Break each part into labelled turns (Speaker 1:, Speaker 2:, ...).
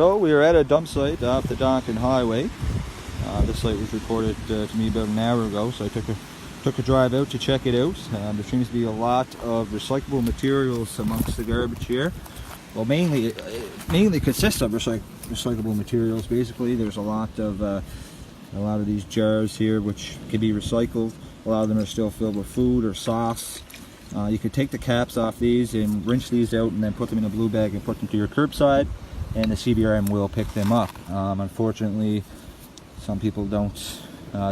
Speaker 1: So we are at a dump site off the Donkin highway. This site was reported to me about an hour ago, so I took a drive out to check it out. There seems to be a lot of recyclable materials amongst the garbage here. Well, mainly consists of recyclable materials. Basically, there's a lot of these jars here which can be recycled. A lot of them are still filled with food or sauce. You could take the caps off these and rinse these out and then put them in a blue bag and put them to your curbside, and the CBRM will pick them up. Unfortunately, some people don't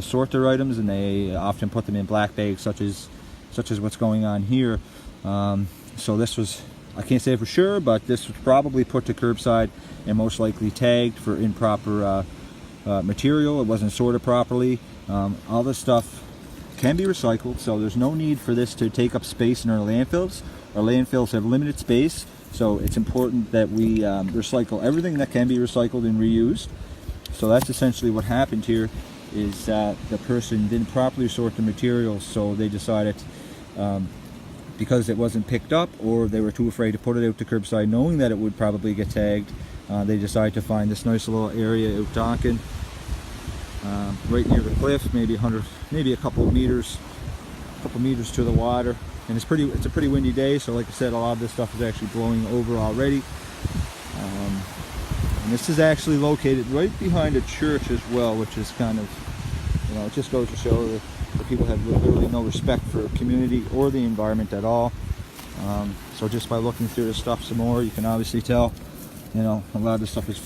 Speaker 1: sort their items, and they often put them in black bags, such as what's going on here. So this was, I can't say for sure, but this was probably put to curbside and most likely tagged for improper material. It wasn't sorted properly. All this stuff can be recycled, so there's no need for this to take up space in our landfills. Our landfills have limited space, so it's important that we recycle everything that can be recycled and reused. So that's essentially what happened here, is that the person didn't properly sort the materials, so they decided, because it wasn't picked up, or they were too afraid to put it out to curbside knowing that it would probably get tagged, they decided to find this nice little area out Donkin, right near the cliff, maybe a couple of meters to the water. And it's a pretty windy day, so like I said, a lot of this stuff is actually blowing over already. And this is actually located right behind a church as well, which is kind of, it just goes to show that people have literally no respect for community or the environment at all. So just by looking through this stuff some more, you can obviously tell, a lot of this stuff is.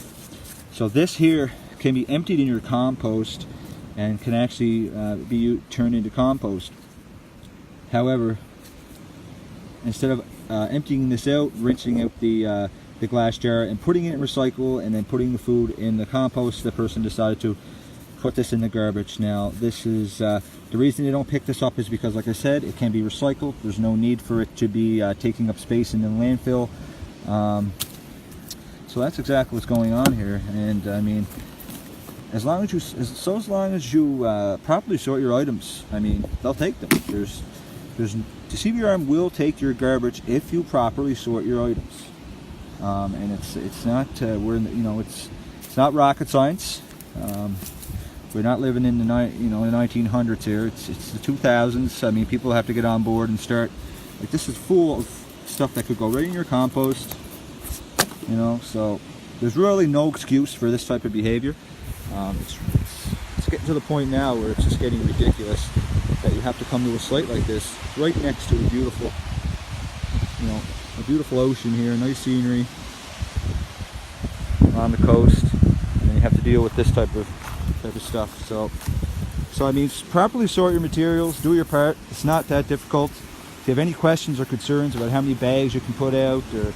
Speaker 1: So this here can be emptied in your compost and can actually be turned into compost. However, instead of emptying this out, rinsing out the glass jar and putting it in recycle and then putting the food in the compost, the person decided to put this in the garbage. Now this is the reason they don't pick this up is because, like I said, it can be recycled. There's no need for it to be taking up space in the landfill. So that's exactly what's going on here. And I mean, as long as you properly sort your items, I mean, they'll take them. The CBRM will take your garbage if you properly sort your items. And it's not it's not rocket science. We're not living in the 1900s here. It's the 2000s. I mean, people have to get on board and start. Like, this is full of stuff that could go right in your compost. So there's really no excuse for this type of behavior. It's getting to the point now where it's just getting ridiculous that you have to come to a site like this right next to a beautiful ocean here, nice scenery on the coast, and then you have to deal with this type of stuff. So I mean, properly sort your materials, do your part. It's not that difficult. If you have any questions or concerns about how many bags you can put out, or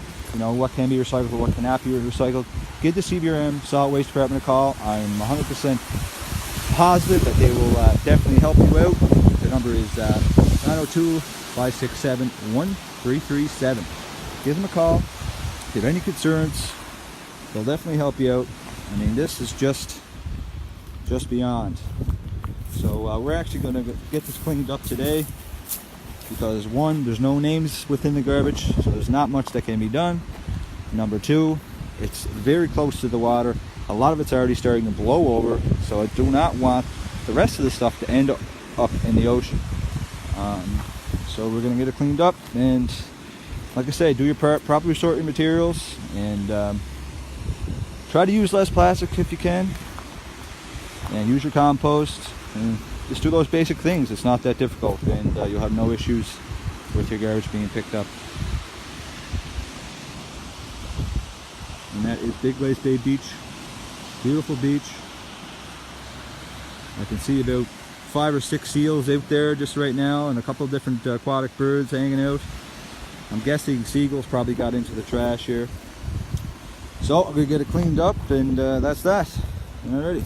Speaker 1: what can be recycled or what cannot be recycled, give the CBRM Solid Waste Department a call. I'm 100% positive that they will definitely help you out. The number is 902-567-1337. Give them a call. If you have any concerns, they'll definitely help you out. I mean, this is just beyond. So we're actually going to get this cleaned up today, because one, there's no names within the garbage, so there's not much that can be done. Number two, it's very close to the water. A lot of it's already starting to blow over, so I do not want the rest of the stuff to end up in the ocean. So we're going to get it cleaned up, and like I say, do your part, properly sort your materials, and try to use less plastic if you can, and use your compost, and just do those basic things. It's not that difficult, and you'll have no issues with your garbage being picked up. And that is Big Lace Bay Beach. Beautiful beach. I can see about 5 or 6 seals out there just right now, and a couple of different aquatic birds hanging out. I'm guessing seagulls probably got into the trash here. So I'm gonna get it cleaned up, and that's that. Alrighty.